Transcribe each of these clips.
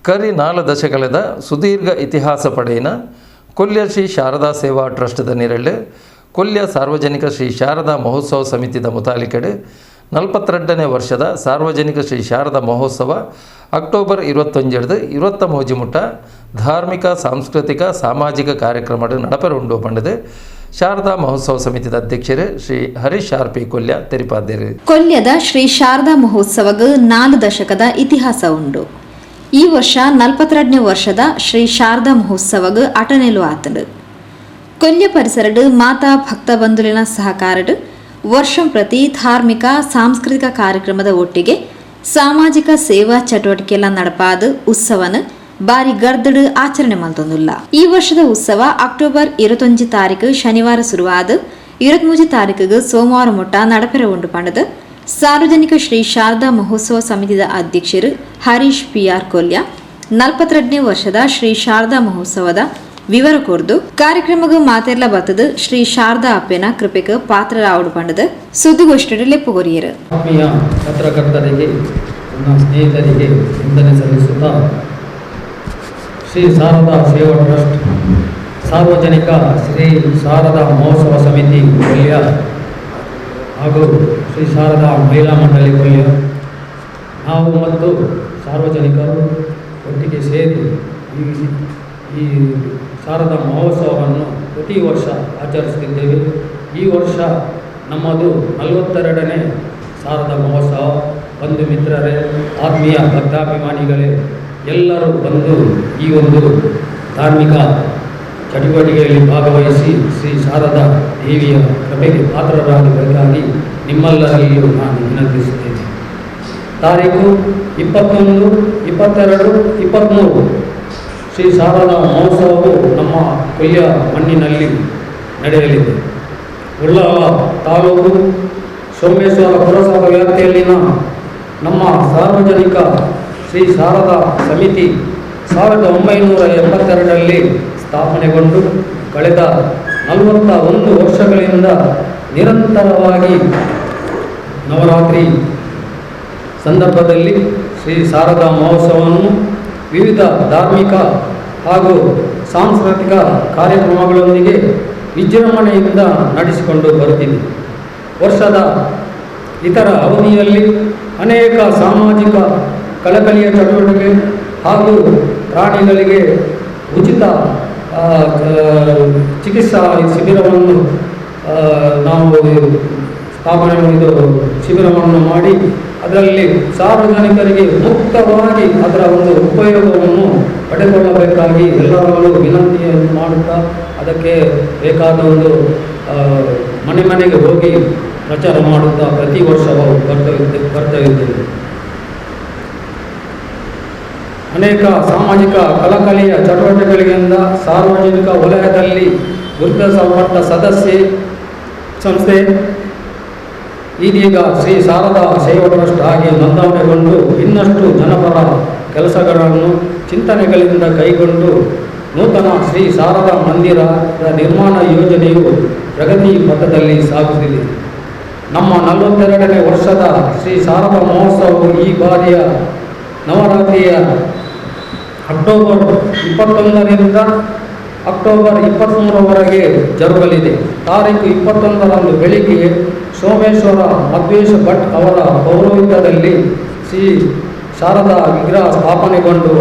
ಕರಿ 4 ದಶಕದ ಸುದೀರ್ಘ ಇತಿಹಾಸ ಪಡೆಯಿನ ಕೊಲ್ಯ ಶ್ರೀ ಶಾರದಾ ಸೇವಾ ಟ್ರಸ್ಟ್ದ ನಿರಳು ಕೊಲ್ಯ ಸಾರ್ವಜನಿಕ ಶ್ರೀ ಶಾರದಾ ಮಹೋತ್ಸವ ಸಮಿತಿದ ಮುತಾಲಿಕೆಡು 42ನೇ ವರ್ಷದ ಸಾರ್ವಜನಿಕ ಶ್ರೀ ಶಾರದಾ ಮಹೋತ್ಸವ ಅಕ್ಟೋಬರ್ 21 23 ಮುಟ್ಟ ಧಾರ್ಮಿಕ ಸಾಂಸ್ಕೃತಿಕ ಸಾಮಾಜಿಕ ಕಾರ್ಯಕ್ರಮ ನಡಪೆರುಂಡು ಪಂಡದು ಶಾರದಾ ಮಹೋತ್ಸವ ಸಮಿತಿದ ಅಧ್ಯಕ್ಷರು ಶ್ರೀ ಹರೀಶ್ ಆರ್ಪಿ ಕೊಲ್ಯ ತೆರಿಪಾದೇರು. ಕೊಲ್ಯದ ಶ್ರೀ ಶಾರದಾ ಮಹೋತ್ಸವಗೆ 4 ದಶಕದ ಇತಿಹಾಸ ಉಂಡು. ಈ ವರ್ಷ 42ನೇ ವರ್ಷದ ಶ್ರೀ ಶಾರದಾ ಮಹೋತ್ಸವಗೆ ಅಟನೆಲು ಆತಂಡು. ಕೊಲ್ಯ ಪರಿಸರಡು ಮಾತಾ ಭಕ್ತ ಬಂಧುಲಿನ ಸಹಕಾರಡು ವರ್ಷಂ ಪ್ರತಿ ಧಾರ್ಮಿಕ ಸಾಂಸ್ಕೃತಿಕ ಕಾರ್ಯಕ್ರಮದ ಒಟ್ಟಿಗೆ ಸಾಮಾಜಿಕ ಸೇವಾ ಚಟುವಟಿಕೆಲ್ಲ ನಡಪಾದ ಉತ್ಸವನ ಬಾರಿ ಗರ್ದಡು ಆಚರಣೆ ಮಲ್ತೊಂದುಲ್ಲ. ಈ ವರ್ಷದ ಉತ್ಸವ ಅಕ್ಟೋಬರ್ 21 ತಾರೀಕು ಶನಿವಾರ ಶುರುವಾದ 23 ತಾರೀಕಿಗೆ ಸೋಮವಾರ ಮುಟ್ಟ ನಡಪೆರ ಉಂಡು ಪಂಡದು ಸಾರ್ವಜನಿಕ ಶ್ರೀ ಶಾರದಾ ಮಹೋತ್ಸವ ಸಮಿತಿದ ಅಧ್ಯಕ್ಷರು ಹರೀಶ್ ಪಿ.ಆರ್. ಕೊಲ್ಯ 42ನೇ ವರ್ಷದ ಶ್ರೀ ಶಾರದಾ ಮಹೋತ್ಸವದ ವಿವರ ಕೊರ್ದು ಕಾರ್ಯಕ್ರಮಕ್ಕೆ ಮಾತೆರ್ಲ ಬತ್ತದು ಶ್ರೀ ಶಾರದಾ ಅಪ್ಪೆನ ಕೃಪೆಗೆ ಪಾತ್ರರಾವಡು ಪಂಡದು ಸುದ್ದಿಗೋಷ್ಠಿಯಲ್ಲಿ ಲೆಪ್ಪುಗೊರಿಯರು. ಆತ್ಮೀಯ ಪತ್ರಕರ್ತರಿಗೆ ನನ್ನ ಸ್ನೇಹಿತರಿಗೆ ವಂದನೆ ಸಲ್ಲಿಸುತ್ತಾ ಶ್ರೀ ಶಾರದಾ ಸೇವಾ ಟ್ರಸ್ಟ್ ಸಾರ್ವಜನಿಕ ಶ್ರೀ ಶಾರದಾ ಮಹೋತ್ಸವ ಸಮಿತಿ ಕೊಲ್ಯ ಹಾಗೂ ಶ್ರೀ ಶಾರದಾ ಮಹಿಳಾ ಮಂಡಳಿ ಕೊಲ್ಯ ನಾವು ಮತ್ತು ಸಾರ್ವಜನಿಕರು ಒಟ್ಟಿಗೆ ಸೇರಿ ಈ ಶಾರದಾ ಮಹೋತ್ಸವವನ್ನು ಪ್ರತಿ ವರ್ಷ ಆಚರಿಸುತ್ತಿದ್ದೇವೆ. ಈ ವರ್ಷ ನಮ್ಮದು 42ನೇ ಶಾರದಾ ಮಹೋತ್ಸವ. ಬಂಧು ಮಿತ್ರರೇ, ಆತ್ಮೀಯ ಭಕ್ತಾಭಿಮಾನಿಗಳೇ, ಎಲ್ಲರೂ ಬಂದು ಈ ಒಂದು ಧಾರ್ಮಿಕ ಚಟುವಟಿಕೆಯಲ್ಲಿ ಭಾಗವಹಿಸಿ ಶ್ರೀ ಶಾರದಾ ದೇವಿಯ ಕೃಪೆಗೆ ಪಾತ್ರರಾಗಬೇಕಾಗಿ ನಿಮ್ಮೆಲ್ಲರಲ್ಲಿಯೂ ನಾನು ವಿನಂತಿಸುತ್ತೇನೆ. ತಾರೀಕು 21, 22, 23 ಶ್ರೀ ಶಾರದಾ ಮಹೋತ್ಸವವು ನಮ್ಮ ಕೊಲ್ಯ ಮಣ್ಣಿನಲ್ಲಿ ನಡೆಯಲಿದೆ. ಉಳ್ಳಾಲ ತಾಲೂಕು ಸೋಮೇಶ್ವರ ಪುರಸಭಾ ವ್ಯಾಪ್ತಿಯಲ್ಲಿನ ನಮ್ಮ ಸಾರ್ವಜನಿಕ ಶ್ರೀ ಶಾರದಾ ಸಮಿತಿ 1982ರಲ್ಲಿ ಸ್ಥಾಪನೆಗೊಂಡು ಕಳೆದ 41 ವರ್ಷಗಳಿಂದ ನಿರಂತರವಾಗಿ ನವರಾತ್ರಿ ಸಂದರ್ಭದಲ್ಲಿ ಶ್ರೀ ಶಾರದಾ ಮಹೋತ್ಸವವನ್ನು ವಿವಿಧ ಧಾರ್ಮಿಕ ಹಾಗೂ ಸಾಂಸ್ಕೃತಿಕ ಕಾರ್ಯಕ್ರಮಗಳೊಂದಿಗೆ ವಿಜೃಂಭಣೆಯಿಂದ ನಡೆಸಿಕೊಂಡು ಬರುತ್ತಿದೆ. ವರ್ಷದ ಇತರ ಅವಧಿಯಲ್ಲಿ ಅನೇಕ ಸಾಮಾಜಿಕ ಕಳಕಳಿಯ ಚಟುವಟಿಕೆ ಹಾಗೂ ಪ್ರಾಣಿಗಳಿಗೆ ಉಚಿತ ಚಿಕಿತ್ಸಾ ಶಿಬಿರವನ್ನು ನಾವು ಶಿಬಿರವನ್ನು ಮಾಡಿ ಅದರಲ್ಲಿ ಸಾರ್ವಜನಿಕರಿಗೆ ಮುಕ್ತವಾಗಿ ಅದರ ಒಂದು ಉಪಯೋಗವನ್ನು ಪಡೆದುಕೊಳ್ಳಬೇಕಾಗಿ ಎಲ್ಲರಲ್ಲೂ ವಿನಂತಿಯನ್ನು ಮಾಡುತ್ತಾ ಅದಕ್ಕೆ ಬೇಕಾದ ಒಂದು ಮನೆ ಮನೆಗೆ ಹೋಗಿ ಪ್ರಚಾರ ಮಾಡುತ್ತಾ ಪ್ರತಿ ವರ್ಷವೂ ಬರ್ತಾ ಇದ್ದೇವೆ. ಅನೇಕ ಸಾಮಾಜಿಕ ಕಳಕಳಿಯ ಚಟುವಟಿಕೆಗಳಿಂದ ಸಾರ್ವಜನಿಕ ವಲಯದಲ್ಲಿ ಗುರುತಿಸಲ್ಪಟ್ಟ ಸಂಸ್ಥೆ ಇದೀಗ ಶ್ರೀ ಶಾರದಾ ಸೇವಾ ಟ್ರಸ್ಟ್ ಆಗಿ ನೋಂದಣಿಗೊಂಡು ಇನ್ನಷ್ಟು ಜನಪರ ಕೆಲಸಗಳನ್ನು ಚಿಂತನೆಗಳಿಂದ ಕೈಗೊಂಡು ನೂತನ ಶ್ರೀ ಶಾರದಾ ಮಂದಿರದ ನಿರ್ಮಾಣ ಯೋಜನೆಯು ಪ್ರಗತಿ ಪಥದಲ್ಲಿ ಸಾಗುತ್ತಿದೆ. ನಮ್ಮ 42ನೇ ವರ್ಷದ ಶ್ರೀ ಶಾರದಾ ಮಹೋತ್ಸವವು ಈ ಬಾರಿಯ ನವರಾತ್ರಿಯ ಅಕ್ಟೋಬರ್ 21ರಿಂದ ಅಕ್ಟೋಬರ್ 23ರವರೆಗೆ ಜರುಗಲಿದೆ. ತಾರೀಕು 21ರಂದು ಬೆಳಿಗ್ಗೆ ಸೋಮೇಶ್ವರ ಮಧ್ವೇಶ ಭಟ್ ಅವರ ಪೌರೋಹಿತ್ಯದಲ್ಲಿ ಶ್ರೀ ಶಾರದಾ ವಿಗ್ರಹ ಸ್ಥಾಪನೆಗೊಂಡು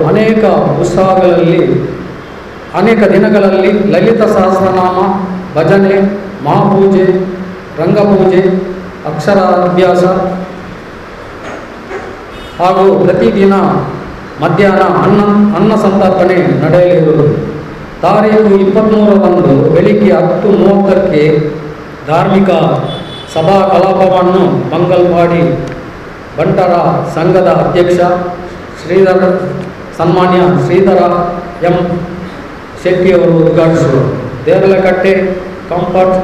ಅನೇಕ ದಿನಗಳಲ್ಲಿ ಲಲಿತ ಸಹಸ್ರನಾಮ, ಭಜನೆ, ಮಹಾಪೂಜೆ, ರಂಗಪೂಜೆ, ಅಕ್ಷರಾಭ್ಯಾಸ ಹಾಗೂ ಪ್ರತಿದಿನ ಮಧ್ಯಾಹ್ನ ಅನ್ನ ಸಂತರ್ಪಣೆ ನಡೆಯಲಿರುವುದು. ತಾರೀಕು 23ರಂದು ಬೆಳಿಗ್ಗೆ 10:30ಕ್ಕೆ ಧಾರ್ಮಿಕ ಸಭಾ ಕಲಾಪವನ್ನು ಮಂಗಲ್ಪಾಡಿ ಬಂಟರ ಸಂಘದ ಅಧ್ಯಕ್ಷ ಸನ್ಮಾನ್ಯ ಶ್ರೀಧರ ಎಂ ಶೆಟ್ಟಿಯವರು ಉದ್ಘಾಟಿಸುವರು. ದೇರಳಕಟ್ಟೆ ಕಂಫರ್ಟ್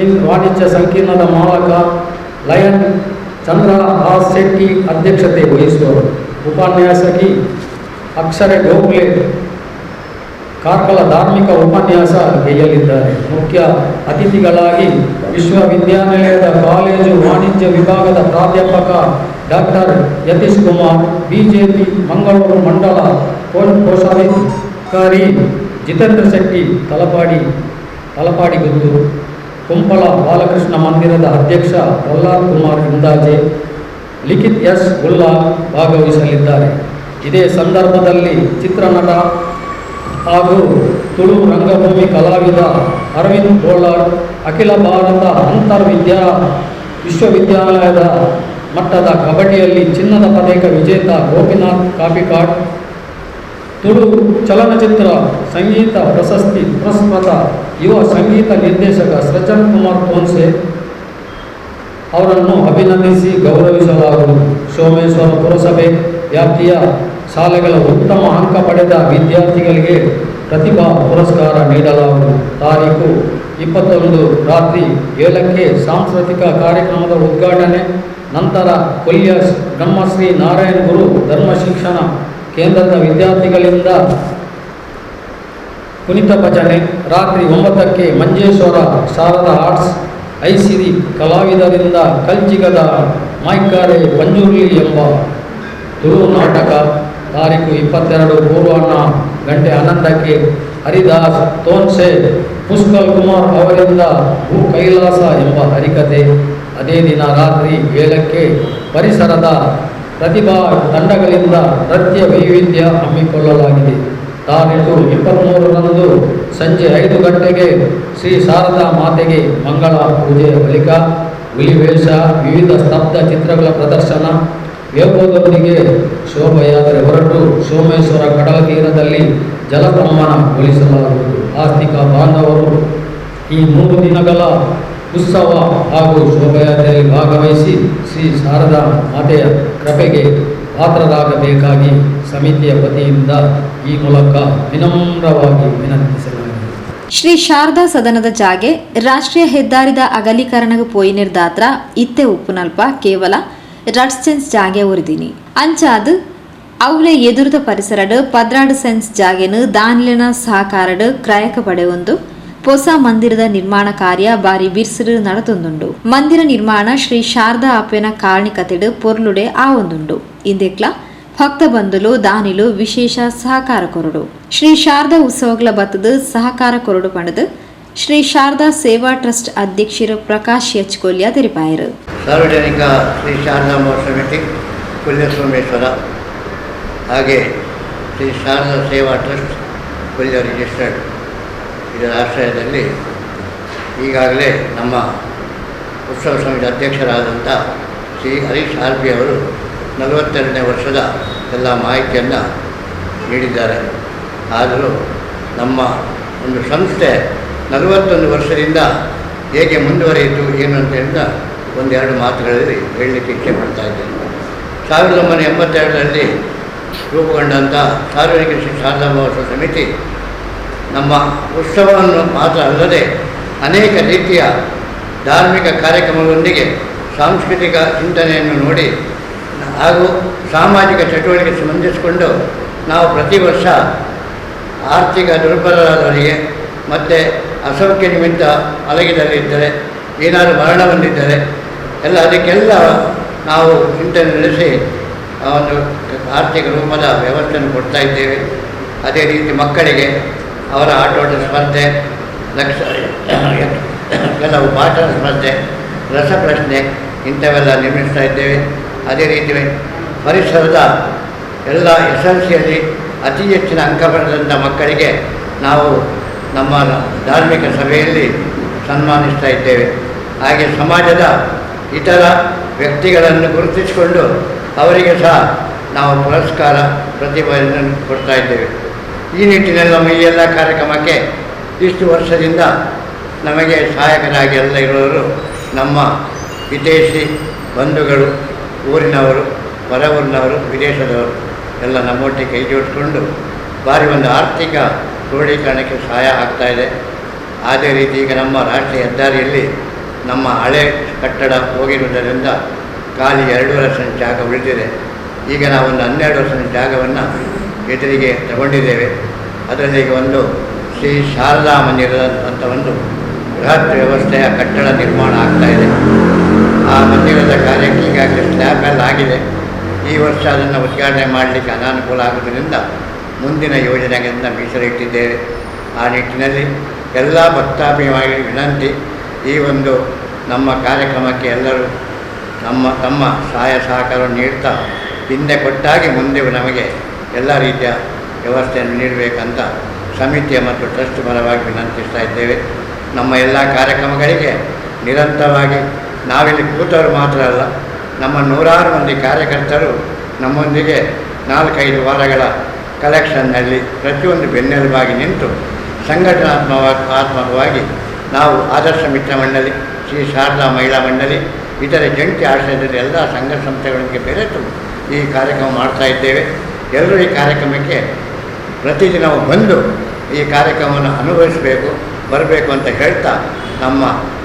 ಇನ್ ವಾಣಿಜ್ಯ ಸಂಕೀರ್ಣದ ಮಾಲಕ ಲಯನ್ ಚಂದ್ರ ಆರ್ ಶೆಟ್ಟಿ ಅಧ್ಯಕ್ಷತೆ ವಹಿಸುವರು. ಉಪನ್ಯಾಸಕಿ ಅಕ್ಷರೆ ಗೋಖಲೆ ಕಾರ್ಕಳ ಧಾರ್ಮಿಕ ಉಪನ್ಯಾಸ ಗೈಯಲಿದ್ದಾರೆ. ಮುಖ್ಯ ಅತಿಥಿಗಳಾಗಿ ವಿಶ್ವವಿದ್ಯಾನಿಲಯದ ಕಾಲೇಜು ವಾಣಿಜ್ಯ ವಿಭಾಗದ ಪ್ರಾಧ್ಯಾಪಕ ಡಾಕ್ಟರ್ ಯತೀಶ್ ಕುಮಾರ್, ಬಿಜೆಪಿ ಮಂಗಳೂರು ಮಂಡಲ ಕೋಶಾಧಿಕಾರಿ ಜಿತೇಂದ್ರ ಶೆಟ್ಟಿ ತಲಪಾಡಿಗುತ್ತೂರು, ಕುಂಪಳ ಬಾಲಕೃಷ್ಣ ಮಂದಿರದ ಅಧ್ಯಕ್ಷ ಪ್ರಹ್ಲಾದ್ ಕುಮಾರ್ ಇಂದಾಜೆ, ಲಿಖಿತ್ ಎಸ್ ಉಲ್ಲಾ ಭಾಗವಹಿಸಲಿದ್ದಾರೆ. ಇದೇ ಸಂದರ್ಭದಲ್ಲಿ ಚಿತ್ರನಟ ಹಾಗೂ ತುಳು ರಂಗಭೂಮಿ ಕಲಾವಿದ ಅರವಿಂದ್ ಗೋಳಾರ್, ಅಖಿಲ ಭಾರತ ವಿಶ್ವವಿದ್ಯಾಲಯದ ಮಟ್ಟದ ಕಬಡ್ಡಿಯಲ್ಲಿ ಚಿನ್ನದ ಪದಕ ವಿಜೇತ ಗೋಪಿನಾಥ್ ಕಾಪಿಕಾಡ್, ತುಳು ಚಲನಚಿತ್ರ ಸಂಗೀತ ಪ್ರಶಸ್ತಿ ಪುರಸ್ಕೃತ ಯುವ ಸಂಗೀತ ನಿರ್ದೇಶಕ ಸೃಜನ್ ಕುಮಾರ್ ತೋನ್ಸೆ ಅವರನ್ನು ಅಭಿನಂದಿಸಿ ಗೌರವಿಸಲಾಗುವುದು. ಸೋಮೇಶ್ವರ ಪುರಸಭೆ ವ್ಯಾಪ್ತಿಯ ಶಾಲೆಗಳ ಉತ್ತಮ ಅಂಕ ಪಡೆದ ವಿದ್ಯಾರ್ಥಿಗಳಿಗೆ ಪ್ರತಿಭಾ ಪುರಸ್ಕಾರ ನೀಡಲಾಗುವುದು. ತಾರೀಖು 21 ರಾತ್ರಿ 7ಕ್ಕೆ ಸಾಂಸ್ಕೃತಿಕ ಕಾರ್ಯಕ್ರಮದ ಉದ್ಘಾಟನೆ ನಂತರ ಕೊಲ್ಯ ಬ್ರಹ್ಮಶ್ರೀ ನಾರಾಯಣ ಗುರು ಧರ್ಮ ಶಿಕ್ಷಣ ಕೇಂದ್ರದ ವಿದ್ಯಾರ್ಥಿಗಳಿಂದ ಕುಣಿತ ಭಜನೆ, ರಾತ್ರಿ 9ಕ್ಕೆ ಮಂಜೇಶ್ವರ ಶಾರದಾ ಆರ್ಟ್ಸ್ ಐಸಿರಿ ಕಲಾವಿದರಿಂದ ಕಲ್ಜಿಗದ ಮೈಕಾರೆ ಪಂಜುರ್ಲಿ ಎಂಬ ತುಳು ನಾಟಕ, ತಾರೀಖು 22 ಪೂರ್ವಾಹ್ನ 11:00ಕ್ಕೆ ಹರಿದಾಸ್ ತೋನ್ಸೆ ಪುಷ್ಕಲ್ ಕುಮಾರ್ ಅವರಿಂದ ಭೂ ಕೈಲಾಸ ಎಂಬ ಹರಿಕತೆ, ಅದೇ ದಿನ ರಾತ್ರಿ 7ಕ್ಕೆ ಪರಿಸರದ ಪ್ರತಿಭಾ ತಂಡಗಳಿಂದ ನೃತ್ಯ ವೈವಿಧ್ಯ ಹಮ್ಮಿಕೊಳ್ಳಲಾಗಿದೆ. ತಾರೀಖು 23ರಂದು ಸಂಜೆ 5 ಗಂಟೆಗೆ ಶ್ರೀ ಶಾರದಾ ಮಾತೆಗೆ ಮಂಗಳ ಪೂಜೆಯ ಬಳಿಕ ಹುಲಿವೇಷ, ವಿವಿಧ ಸ್ತಬ್ಧ ಚಿತ್ರಗಳ ಪ್ರದರ್ಶನ, ವೇಪದೊಂದಿಗೆ ಶೋಭಾಯಾತ್ರೆ ಹೊರಟು ಸೋಮೇಶ್ವರ ಕಡಲ ತೀರದಲ್ಲಿ ಜಲಪ್ರಮಾಣಗೊಳಿಸಲಾಗುವುದು. ಆಸ್ತಿಕ ಬಾಂಧವರು ಈ 3 ದಿನಗಳ ಉತ್ಸವ ಹಾಗೂ ಶೋಭಾಯಾತ್ರೆಯಲ್ಲಿ ಭಾಗವಹಿಸಿ ಶ್ರೀ ಶಾರದಾ ಮಾತೆಯ ಕೃಪೆಗೆ ಪಾತ್ರರಾಗಬೇಕಾಗಿ ಸಮಿತಿಯ ವತಿಯಿಂದ ಈ ಮೂಲಕ ವಿನಮ್ರವಾಗಿ ವಿನಂತಿಸಲಾಗಿದೆ. ಶ್ರೀ ಶಾರದಾ ಸದನದ ಜಾಗೆ ರಾಷ್ಟ್ರೀಯ ಹೆದ್ದಾರಿದ ಅಗಲೀಕರಣಕ್ಕೆ ಪೋಯಿನಿರ್ದಾತ್ರ ಇತ್ತೆ ಉಪ್ಪುನಲ್ಪ ಕೇವಲ 2 ಸೆನ್ಸ್ ಜಾಗೆ ಉರಿದಿನಿ ಅಂಚಾದು ಅವಳೆ ಎದುರದ ಪರಿಸರಡ್ 16 ಸೆನ್ಸ್ ಜಾಗೆನು ದಾನಿಲಿನ ಸಹಕಾರಡ್ ಕ್ರಯಕ ಪಡೆಯೊಂದು ಹೊಸ ಮಂದಿರದ ನಿರ್ಮಾಣ ಕಾರ್ಯ ಬಾರಿ ಬಿರ್ಸಿರು ನಡೆತೊಂದುಂಡು. ಮಂದಿರ ನಿರ್ಮಾಣ ಶ್ರೀ ಶಾರದಾ ಅಪ್ಪೆನ ಕಾರಣಿಕತೆಡ್ ಪೊರ್ಲುಡೆ ಆವೊಂದುಂಡು. ಇಂದೆಕ್ಲ ಭಕ್ತ ಬಂಧುಲು ದಾನಿಲು ವಿಶೇಷ ಸಹಕಾರ ಕೊರಡು. ಶ್ರೀ ಶಾರದಾ ಉತ್ಸವಗಳ ಬತ್ತದ ಸಹಕಾರ ಕೊರಡು ಪಣದು ಶ್ರೀ ಶಾರದಾ ಸೇವಾ ಟ್ರಸ್ಟ್ ಅಧ್ಯಕ್ಷರು ಪ್ರಕಾಶ್ ಎಚ್ ಕೊಲ್ಯ ತೆರಿಪಾಯರು. ಸಾರ್ವಜನಿಕ ಶ್ರೀ ಶಾರದಾ ಸಮಿತಿ ಕೊಲ್ಯ ಸೋಮೇಶ್ವರ ಹಾಗೆ ಶ್ರೀ ಶಾರದಾ ಸೇವಾ ಟ್ರಸ್ಟ್ ಕೊಲ್ಯ ರಿಜಿಸ್ಟರ್ಡ್ ಇದರ ಆಶ್ರಯದಲ್ಲಿ ಈಗಾಗಲೇ ನಮ್ಮ ಉತ್ಸವ ಸಮಿತಿ ಅಧ್ಯಕ್ಷರಾದಂಥ ಶ್ರೀ ಹರೀಶ್ ಆರ್ಬಿ ಅವರು 42ನೇ ವರ್ಷದ ಎಲ್ಲ ಮಾಹಿತಿಯನ್ನು ನೀಡಿದ್ದಾರೆ. ಆದರೂ ನಮ್ಮ ಒಂದು ಸಂಸ್ಥೆ 41 ವರ್ಷದಿಂದ ಹೇಗೆ ಮುಂದುವರಿಯಿತು ಏನು ಅಂತ ಒಂದೆರಡು ಮಾತುಗಳಲ್ಲಿ ಹೇಳಲಿಕ್ಕೆ ಇಚ್ಛೆ ಪಡ್ತಾ ಇದ್ದೇನೆ. 1982ರಲ್ಲಿ ರೂಪುಗೊಂಡಂಥ ಸಾರ್ವಜನಿಕ ಶ್ರೀ ಶಾರದಾ ಮಹೋತ್ಸವ ಸಮಿತಿ ನಮ್ಮ ಉತ್ಸವವನ್ನು ಮಾತ್ರ ಅಲ್ಲದೆ ಅನೇಕ ರೀತಿಯ ಧಾರ್ಮಿಕ ಕಾರ್ಯಕ್ರಮಗಳೊಂದಿಗೆ ಸಾಂಸ್ಕೃತಿಕ ಚಿಂತನೆಯನ್ನು ನೋಡಿ ಹಾಗೂ ಸಾಮಾಜಿಕ ಚಟುವಟಿಕೆ ಸಂಬಂಧಿಸಿಕೊಂಡು ನಾವು ಪ್ರತಿ ವರ್ಷ ಆರ್ಥಿಕ ದುರ್ಬಲರಾದವರಿಗೆ ಮತ್ತು ಅಸೌಖ್ಯ ನಿಮಿತ್ತ ಮಲಗಿದಲ್ಲಿದ್ದರೆ ಏನಾದರೂ ಮರಣ ಹೊಂದಿದ್ದರೆ ಅದಕ್ಕೆಲ್ಲ ನಾವು ಚಿಂತನೆ ನಡೆಸಿ ಒಂದು ಆರ್ಥಿಕ ರೂಪದ ವ್ಯವಸ್ಥೆಯನ್ನು ಕೊಡ್ತಾ ಇದ್ದೇವೆ. ಅದೇ ರೀತಿ ಮಕ್ಕಳಿಗೆ ಅವರ ಆಟೋಟ ಸ್ಪರ್ಧೆ, ಕೆಲವು ಪಾಠ ಸ್ಪರ್ಧೆ, ರಸಪ್ರಶ್ನೆ ಇಂಥವೆಲ್ಲ ನಿರ್ಮಿಸ್ತಾ ಇದ್ದೇವೆ. ಅದೇ ರೀತಿ ಪರಿಸರದ ಎಲ್ಲ SLCಯಲ್ಲಿ ಅತಿ ಹೆಚ್ಚಿನ ಅಂಕ ಪಡೆದಂಥ ಮಕ್ಕಳಿಗೆ ನಾವು ನಮ್ಮ ಧಾರ್ಮಿಕ ಸಭೆಯಲ್ಲಿ ಸನ್ಮಾನಿಸ್ತಾ ಇದ್ದೇವೆ. ಹಾಗೆ ಸಮಾಜದ ಇತರ ವ್ಯಕ್ತಿಗಳನ್ನು ಗುರುತಿಸಿಕೊಂಡು ಅವರಿಗೆ ಸಹ ನಾವು ಪುರಸ್ಕಾರ ಪ್ರತಿಭೆಯನ್ನು ಕೊಡ್ತಾ ಇದ್ದೇವೆ. ಈ ನಿಟ್ಟಿನಲ್ಲಿ ನಮ್ಮ ಈ ಎಲ್ಲ ಕಾರ್ಯಕ್ರಮಕ್ಕೆ ಇಷ್ಟು ವರ್ಷದಿಂದ ನಮಗೆ ಸಹಾಯಕರಾಗಿ ಎಲ್ಲ ಇರೋರು ನಮ್ಮ ವಿದೇಶಿ ಬಂಧುಗಳು, ಊರಿನವರು, ಹೊರ ಊರಿನವರು, ವಿದೇಶದವರು ಎಲ್ಲ ನಮ್ಮೊಟ್ಟಿಗೆ ಕೈ ಜೋಡಿಸ್ಕೊಂಡು ಭಾರಿ ಒಂದು ಆರ್ಥಿಕ ಕ್ರೋಢೀಕರಣಕ್ಕೆ ಸಹಾಯ ಆಗ್ತಾಯಿದೆ. ಅದೇ ರೀತಿ ಈಗ ನಮ್ಮ ರಾಷ್ಟ್ರೀಯ ಹೆದ್ದಾರಿಯಲ್ಲಿ ನಮ್ಮ ಹಳೆ ಕಟ್ಟಡ ಹೋಗಿರುವುದರಿಂದ ಖಾಲಿ 2.5 ಸೆಂಟ್ ಜಾಗ ಉಳಿದಿದೆ. ಈಗ ನಾವೊಂದು 12 ಸೆಂಟ್ ಜಾಗವನ್ನು ಎದುರಿಗೆ ತಗೊಂಡಿದ್ದೇವೆ. ಅದರಲ್ಲಿ ಈಗ ಒಂದು ಶ್ರೀ ಶಾರದಾ ಮಂದಿರದ ಅಂತ ಒಂದು ಬೃಹತ್ ವ್ಯವಸ್ಥೆಯ ಕಟ್ಟಡ ನಿರ್ಮಾಣ ಆಗ್ತಾಯಿದೆ. ಆ ಮಂದಿರದ ಕಾರ್ಯಕ್ಕೆ ಈಗಾಗಲೇ ಸ್ಲ್ಯಾಬ್ ಎಲ್ಲ ಆಗಿದೆ. ಈ ವರ್ಷ ಅದನ್ನು ಉದ್ಘಾಟನೆ ಮಾಡಲಿಕ್ಕೆ ಅನಾನುಕೂಲ ಆಗುವುದರಿಂದ ಮುಂದಿನ ಯೋಜನೆಗಳಿಂದ ಮೀಸಲಿಟ್ಟಿದ್ದೇವೆ. ಆ ನಿಟ್ಟಿನಲ್ಲಿ ಎಲ್ಲ ಭಕ್ತಾಭಿಮಾನಿ ವಿನಂತಿ, ಈ ಒಂದು ನಮ್ಮ ಕಾರ್ಯಕ್ರಮಕ್ಕೆ ಎಲ್ಲರೂ ತಮ್ಮ ಸಹಾಯ ಸಹಕಾರ ನೀಡ್ತಾ ಹಿಂದೆ ಕೊಟ್ಟಾಗಿ ಮುಂದೆ ನಮಗೆ ಎಲ್ಲ ರೀತಿಯ ವ್ಯವಸ್ಥೆಯನ್ನು ನೀಡಬೇಕಂತ ಸಮಿತಿಯ ಮತ್ತು ಟ್ರಸ್ಟ್ ಪರವಾಗಿ ವಿನಂತಿಸ್ತಾ ಇದ್ದೇವೆ. ನಮ್ಮ ಎಲ್ಲ ಕಾರ್ಯಕ್ರಮಗಳಿಗೆ ನಿರಂತರವಾಗಿ ನಾವಿಲ್ಲಿ ಕೂತವರು ಮಾತ್ರ ಅಲ್ಲ, ನಮ್ಮ ನೂರಾರು ಮಂದಿ ಕಾರ್ಯಕರ್ತರು ನಮ್ಮೊಂದಿಗೆ 4-5 ವಾರಗಳ ಕಲೆಕ್ಷನ್ನಲ್ಲಿ ಪ್ರತಿಯೊಂದು ಬೆನ್ನೆಲುಬಾಗಿ ನಿಂತು ಸಂಘಟನಾತ್ಮಕವಾಗಿ ನಾವು ಆದರ್ಶ ಮಿತ್ರ ಮಂಡಳಿ, ಶ್ರೀ ಶಾರದಾ ಮಹಿಳಾ ಮಂಡಳಿ, ಇತರೆ ಜಂಟಿ ಆಶ್ರಯದಲ್ಲಿ ಎಲ್ಲ ಸಂಘ ಸಂಸ್ಥೆಗಳಿಗೆ ಬೆರೆತು ಈ ಕಾರ್ಯಕ್ರಮ ಮಾಡ್ತಾ ಇದ್ದೇವೆ. ಎಲ್ಲರೂ ಈ ಕಾರ್ಯಕ್ರಮಕ್ಕೆ ಪ್ರತಿದಿನವೂ ಬಂದು ಈ ಕಾರ್ಯಕ್ರಮವನ್ನು ಅನುಭವಿಸಬೇಕು, ಬರಬೇಕು ಅಂತ ಹೇಳ್ತಾ ನಮ್ಮ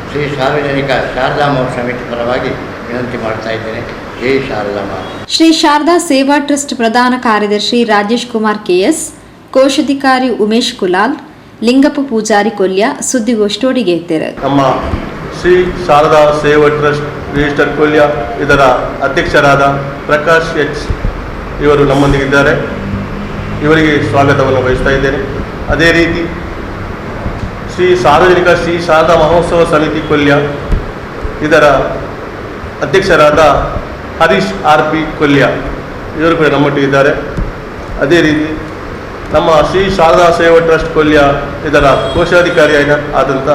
ಶ್ರೀ ಸಾರ್ವಜನಿಕ ಶಾರದಾ ಮಹೋತ್ಸವ ಸಮಿತಿ ಪರವಾಗಿ ವಿನಂತಿ ಮಾಡ್ತಾ ಇದ್ದೇನೆ. ಜೈ ಶಾರದಾ ಮಾತೆ. ಶ್ರೀ ಶಾರದಾ ಸೇವಾ ಟ್ರಸ್ಟ್ ಪ್ರಧಾನ ಕಾರ್ಯದರ್ಶಿ ರಾಜೇಶ್ ಕುಮಾರ್ ಕೆಎಸ್, ಕೋಶಾಧಿಕಾರಿ ಉಮೇಶ್ ಕುಲಾಲ್, ಲಿಂಗಪ್ಪ ಪೂಜಾರಿ ಕೊಲ್ಯ ಸುದ್ದಿಗೋಷ್ಠಿಯೊಡಿಗೆ ಎತ್ತರು. ನಮ್ಮ ಶ್ರೀ ಶಾರದಾ ಸೇವಾ ಟ್ರಸ್ಟ್ ರಿಜಿಸ್ಟರ್ ಕೊಲ್ಯ ಇದರ ಅಧ್ಯಕ್ಷರಾದ ಪ್ರಕಾಶ್ ಎಚ್ ಇವರು ನಮ್ಮೊಂದಿಗಿದ್ದಾರೆ. ಇವರಿಗೆ ಸ್ವಾಗತವನ್ನು ಬಯಸ್ತಾ ಇದ್ದೇನೆ. ಅದೇ ರೀತಿ ಶ್ರೀ ಶಾರದಾ ಮಹೋತ್ಸವ ಸಮಿತಿ ಕೊಲ್ಯ ಇದರ ಅಧ್ಯಕ್ಷರಾದ ಹರೀಶ್ RP ಕೊಲ್ಯ ಇವರು ಕೂಡ ನಮ್ಮೊಟ್ಟಿಗಿದ್ದಾರೆ. ಅದೇ ರೀತಿ ನಮ್ಮ ಶ್ರೀ ಶಾರದಾ ಸೇವಾ ಟ್ರಸ್ಟ್ ಕೊಲ್ಯ ಇದರ ಕೋಶಾಧಿಕಾರಿಯಾದಂಥ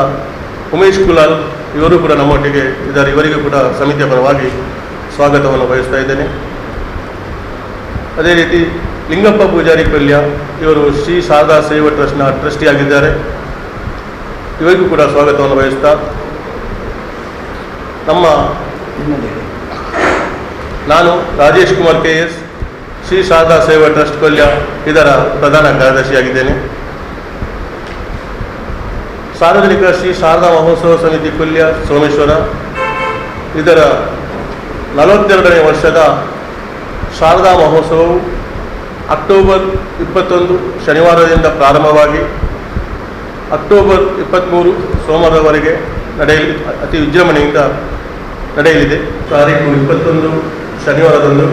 ಉಮೇಶ್ ಕುಲಾಲ್ ಇವರು ಕೂಡ ನಮ್ಮೊಟ್ಟಿಗೆ ಇದ್ದಾರೆ. ಇವರಿಗೂ ಕೂಡ ಸಮಿತಿಯ ಪರವಾಗಿ ಸ್ವಾಗತವನ್ನು ಬಯಸ್ತಾ ಇದ್ದೇನೆ. ಅದೇ ರೀತಿ ಲಿಂಗಪ್ಪ ಪೂಜಾರಿ ಕೊಲ್ಯ ಇವರು ಶ್ರೀ ಶಾರದಾ ಸೇವಾ ಟ್ರಸ್ಟ್ನ ಟ್ರಸ್ಟಿ ಆಗಿದ್ದಾರೆ. ಇವರಿಗೂ ಕೂಡ ಸ್ವಾಗತವನ್ನು ಬಯಸ್ತಾ ನಾನು ರಾಜೇಶ್ ಕುಮಾರ್ KS, ಶ್ರೀ ಶಾರದಾ ಸೇವಾ ಟ್ರಸ್ಟ್ ಕೊಲ್ಯ ಇದರ ಪ್ರಧಾನ ಕಾರ್ಯದರ್ಶಿಯಾಗಿದ್ದೇನೆ. ಸಾರ್ವಜನಿಕ ಶ್ರೀ ಶಾರದಾ ಮಹೋತ್ಸವ ಸಮಿತಿ ಕೊಲ್ಯ ಸೋಮೇಶ್ವರ ಇದರ 42ನೇ ವರ್ಷದ ಶಾರದಾ ಮಹೋತ್ಸವವು ಅಕ್ಟೋಬರ್ 21 ಶನಿವಾರದಿಂದ ಪ್ರಾರಂಭವಾಗಿ ಅಕ್ಟೋಬರ್ 23 ಸೋಮವಾರವರೆಗೆ ಅತಿ ವಿಜೃಂಭಣೆಯಿಂದ ನಡೆಯಲಿದೆ. ತಾರೀಕು 21 ಶನಿವಾರದಂದು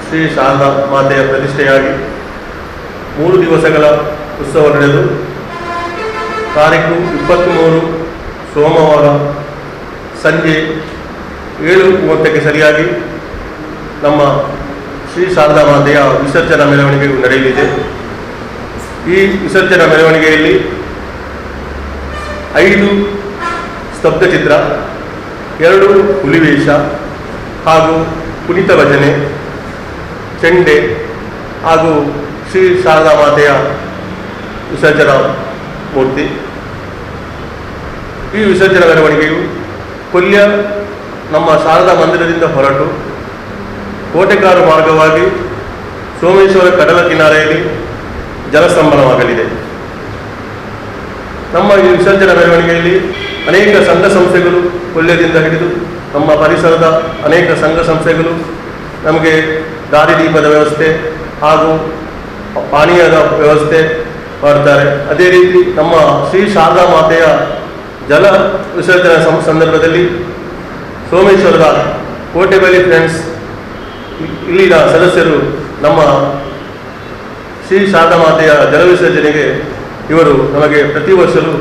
ಶ್ರೀ ಶಾರದಾ ಮಾತೆಯ ಪ್ರತಿಷ್ಠೆಯಾಗಿ 3 ದಿವಸಗಳ ಉತ್ಸವ ನಡೆದು ತಾರೀಕು 23 ಸೋಮವಾರ ಸಂಜೆ 7:30ಕ್ಕೆ ಸರಿಯಾಗಿ ನಮ್ಮ ಶ್ರೀ ಶಾರದಾ ಮಾತೆಯ ವಿಸರ್ಜನಾ ಮೆರವಣಿಗೆಯು ನಡೆಯಲಿದೆ. ಈ ವಿಸರ್ಜನಾ ಮೆರವಣಿಗೆಯಲ್ಲಿ 5 ಸ್ತಬ್ಧಚಿತ್ರ, 2 ಹುಲಿವೇಷ ಹಾಗೂ ಕುಣಿತ ಭಜನೆ, ಚೆಂಡೆ ಹಾಗೂ ಶ್ರೀ ಶಾರದಾ ಮಾತೆಯ ವಿಸರ್ಜನಾ ಮೂರ್ತಿ. ಈ ವಿಸರ್ಜನಾ ಮೆರವಣಿಗೆಯು ಕೊಲ್ಯ ನಮ್ಮ ಶಾರದಾ ಮಂದಿರದಿಂದ ಹೊರಟು ಕೋಟೆಕಾರು ಮಾರ್ಗವಾಗಿ ಸೋಮೇಶ್ವರ ಕಡಲ ಕಿನಾರೆಯಲ್ಲಿ ಜಲಸ್ತಂಭನವಾಗಲಿದೆ. ನಮ್ಮ ಈ ವಿಸರ್ಜನಾ ಮೆರವಣಿಗೆಯಲ್ಲಿ ಅನೇಕ ಸಂಘ ಸಂಸ್ಥೆಗಳು ಕೊಲ್ಯದಿಂದ ಹಿಡಿದು ನಮ್ಮ ಪರಿಸರದ ಅನೇಕ ಸಂಘ ಸಂಸ್ಥೆಗಳು ನಮಗೆ ದಾರಿದೀಪದ ವ್ಯವಸ್ಥೆ ಹಾಗೂ ಪಾನೀಯದ ವ್ಯವಸ್ಥೆ ಮಾಡ್ತಾರೆ. ಅದೇ ರೀತಿ ನಮ್ಮ ಶ್ರೀ ಶಾರದಾ ಮಾತೆಯ ಜಲ ವಿಸರ್ಜನಾ ಸಂದರ್ಭದಲ್ಲಿ ಸೋಮೇಶ್ವರದ ಕೋಟೆಬೆಲಿ ಫ್ರೆಂಡ್ಸ್ ಇಲ್ಲಿನ ಸದಸ್ಯರು ನಮ್ಮ ಶ್ರೀ ಶಾರದಾ ಮಾತೆಯ ಜಲ ವಿಸರ್ಜನೆಗೆ ಇವರು ನಮಗೆ ಪ್ರತಿ ವರ್ಷವೂ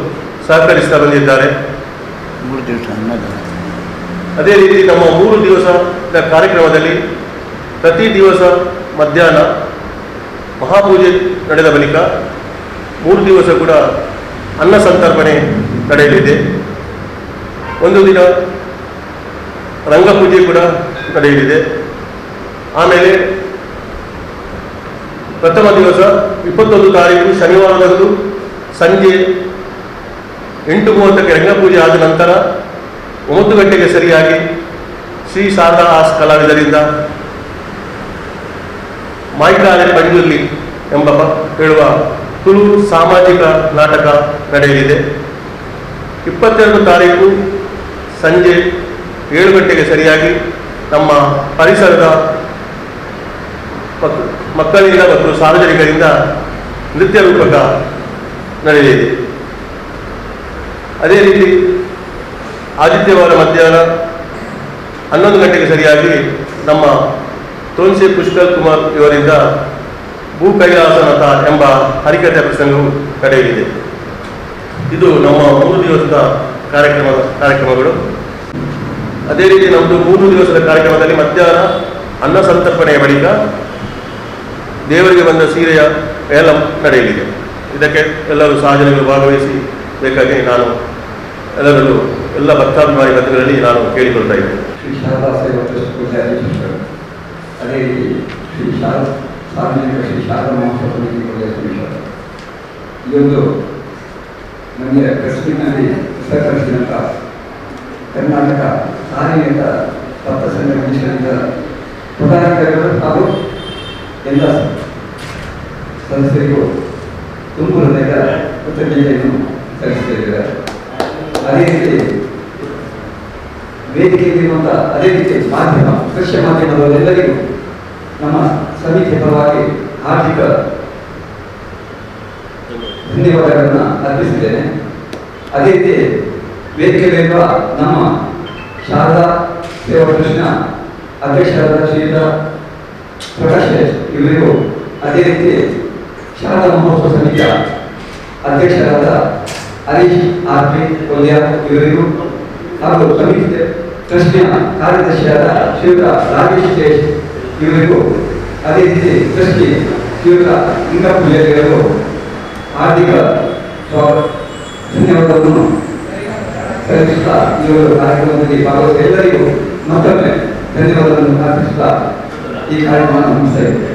ಸಹಕರಿಸ್ತಾ ಬಂದಿದ್ದಾರೆ. 3 ದಿವಸ ಅನ್ನದಾನ. ಅದೇ ರೀತಿ ನಮ್ಮ 3 ದಿವಸದ ಕಾರ್ಯಕ್ರಮದಲ್ಲಿ ಪ್ರತಿ ದಿವಸ ಮಧ್ಯಾಹ್ನ ಮಹಾಪೂಜೆ ನಡೆದ ಬಳಿಕ 3 ದಿವಸ ಕೂಡ ಅನ್ನ ಸಂತರ್ಪಣೆ ನಡೆಯಲಿದೆ. ಒಂದು ದಿನ ರಂಗಪೂಜೆ ಕೂಡ ನಡೆಯಲಿದೆ. ಆಮೇಲೆ ಪ್ರಥಮ ದಿವಸ 21 ತಾರೀಕು ಶನಿವಾರದಂದು ಸಂಜೆ 8:30ಕ್ಕೆ ರಂಗಪೂಜೆ ಆದ ನಂತರ 9 ಗಂಟೆಗೆ ಸರಿಯಾಗಿ ಶ್ರೀ ಶಾರದಾ ಆರ್ಟ್ಸ್ ಕಲಾವಿದರಿಂದ ಮೈಕಾಲೆ ಪಂಜುರ್ಲಿ ಎಂಬ ಹೇಳುವ ತುಳು ಸಾಮಾಜಿಕ ನಾಟಕ ನಡೆಯಲಿದೆ. 22 ತಾರೀಕು ಸಂಜೆ 7 ಗಂಟೆಗೆ ಸರಿಯಾಗಿ ನಮ್ಮ ಪರಿಸರದ ಮಕ್ಕಳಿಂದ ಮತ್ತು ಸಾರ್ವಜನಿಕರಿಂದ ನೃತ್ಯ ರೂಪಕ ನಡೆಯಲಿದೆ. ಅದೇ ರೀತಿ ಆದಿತ್ಯವಾರ ಮಧ್ಯಾಹ್ನ 11 ಗಂಟೆಗೆ ಸರಿಯಾಗಿ ನಮ್ಮ ತೋನ್ಸೆ ಪುಷ್ಕರ್ ಕುಮಾರ್ ಇವರಿಂದ ಭೂ ಕೈಲಾಸನಾಥ ಎಂಬ ಹರಿಕಥೆ ಪ್ರಸಂಗವು ನಡೆಯಲಿದೆ. ಇದು ನಮ್ಮ 3 ದಿವಸದ ಕಾರ್ಯಕ್ರಮಗಳು. ಅದೇ ರೀತಿ ನಮ್ಮದು 3 ದಿವಸದ ಕಾರ್ಯಕ್ರಮದಲ್ಲಿ ಮಧ್ಯಾಹ್ನ ಅನ್ನ ಸಂತರ್ಪಣೆಯ ಬಳಿಕ ದೇವರಿಗೆ ಬಂದ ಸೀರೆಯ ಏಲಂ ನಡೆಯಲಿದೆ. ಇದಕ್ಕೆ ಎಲ್ಲರೂ ಸಾರ್ವಜನಿಕರು ಭಾಗವಹಿಸಿ ಬೇಕಾಗಿ ನಾನು ಎಲ್ಲ ಭಕ್ತಾಭಿಮಾನಿ ಬಂಧುಗಳಲ್ಲಿ ನಾನು ಕೇಳಿಕೊಳ್ತಾ ಇದ್ದೇನೆ. ಶ್ರೀ ಶಾರದಾ ಸೇವಾ ಟ್ರಸ್ಟ್ ಪೂಜಾರೀಶ್ವರರು, ಅದೇ ರೀತಿ ಸಾರ್ವಜನಿಕ ಶ್ರೀ ಶಾರದಾ ಮಹೋತ್ಸವ ಸಮಿತಿ ಪೂಜಾರೀಶ್ವರರು, ಈ ಒಂದು ನಮಗೆ ಟ್ರಸ್ಟಿನಲ್ಲಿ ಸಹಕರಿಸಿದಂಥ ಕರ್ನಾಟಕ ಸಾರ್ವಜನಿಕ ಭಕ್ತ ಸಂಘ ಮಿಷನ್ನಿಂದ ಪದಾಧಿಕಾರಿಗಳು ಹಾಗೂ ಎಲ್ಲ ಸದಸ್ಯರಿಗೂ ತುಂಬ ಹೃದಯದ ಕೃತಜ್ಞತೆಯನ್ನು ಸಲ್ಲಿಸುತ್ತಿದ್ದಾರೆ. ಅದೇ ರೀತಿ ವೇದಿಕೆಯಲ್ಲಿರುವಂಥ ಅದೇ ರೀತಿ ಮಾಧ್ಯಮ ದೃಶ್ಯ ಮಾಧ್ಯಮದವರೆಲ್ಲರಿಗೂ ನಮ್ಮ ಸಮಿತಿಯ ಪರವಾಗಿ ಆರ್ಥಿಕ ಧನ್ಯವಾದಗಳನ್ನು ಅರ್ಪಿಸಿದ್ದೇನೆ. ಅದೇ ರೀತಿ ವೇದಿಕೆಯಲ್ಲಿರುವ ನಮ್ಮ ಶಾರದಾ ಸೇವಾ ಟ್ರಸ್ಟ್ನ ಅಧ್ಯಕ್ಷರಾದ ಶ್ರೀಯುತ ಪ್ರಕಾಶ್ ಇವರಿಗೂ, ಅದೇ ರೀತಿ ಶಾರದಾ ಮಹೋತ್ಸವ ಸಮಿತಿಯ ಅಧ್ಯಕ್ಷರಾದ ಹರೀಶ್ ಆರ್.ಪಿ. ಕೊಲ್ಯ ಇವರಿಗೂ ಹಾಗೂ ಸಮಿತಿ ಟ್ರಸ್ಟಿನ ಕಾರ್ಯದರ್ಶಿಯಾದ ಶ್ರೀಯುತ ರಾಜೇಶ್ ಜೇಶ್ ಇವರಿಗೂ, ಅದೇ ರೀತಿ ಟ್ರಸ್ಟಿ ಶ್ರೀಯುತ ಇಂಗಪೂಜೆಯವರಿಗೂ ಆರ್ಥಿಕ ಧನ್ಯವಾದವನ್ನು ಸಲ್ಲಿಸುತ್ತಾ ಇವರು ಕಾರ್ಯಕ್ರಮದಲ್ಲಿ ಭಾಗವಹಿಸಿದ ಎಲ್ಲರಿಗೂ ಮತ್ತೊಮ್ಮೆ ಧನ್ಯವಾದವನ್ನು ಅರ್ಪಿಸುತ್ತಾ ಈ ಕಾರ್ಯಕ್ರಮ ಮುಗಿಸಿದೆ.